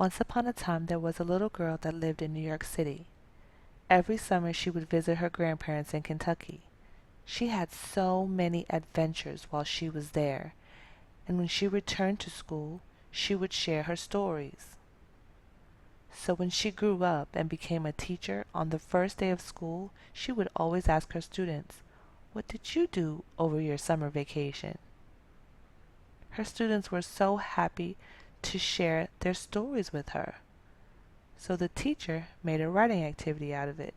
Once upon a time there was a little girl that lived in New York City. Every summer she would visit her grandparents in Kentucky. She had so many adventures while she was there, and when she returned to school, she would share her stories. So when she grew up and became a teacher, on the first day of school, she would always ask her students, "What did you do over your summer vacation?" Her students were so happy to share their stories with her. So the teacher made a writing activity out of it.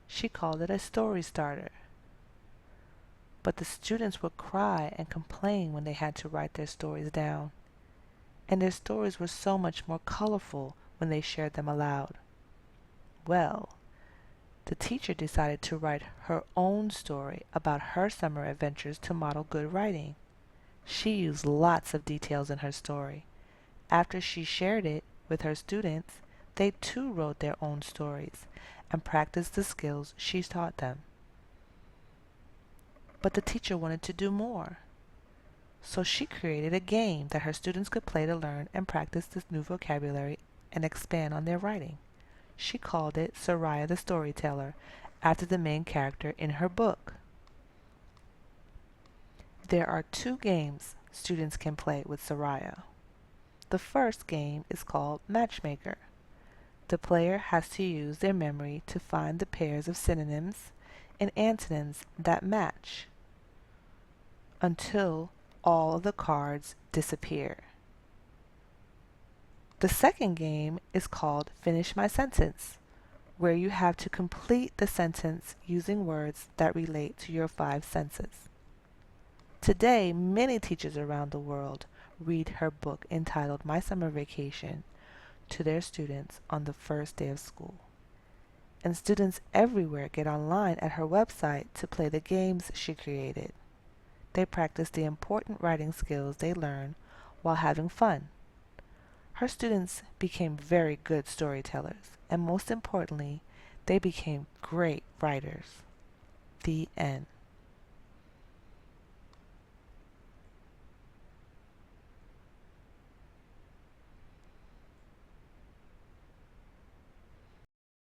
She called it a story starter. But the students would cry and complain when they had to write their stories down. And their stories were so much more colorful when they shared them aloud. Well, the teacher decided to write her own story about her summer adventures to model good writing. She used lots of details in her story. After she shared it with her students, they too wrote their own stories and practiced the skills she taught them. But the teacher wanted to do more. So she created a game that her students could play to learn and practice this new vocabulary and expand on their writing. She called it Soriah the Storyteller, after the main character in her book. There are two games students can play with Soriah. The first game is called Matchmaker. The player has to use their memory to find the pairs of synonyms and antonyms that match until all of the cards disappear. The second game is called Finish My Sentence, where you have to complete the sentence using words that relate to your five senses. Today, many teachers around the world read her book entitled My Summer Vacation to their students on the first day of school. And students everywhere get online at her website to play the games she created. They practice the important writing skills they learn while having fun. Her students became very good storytellers, and most importantly, they became great writers. The end.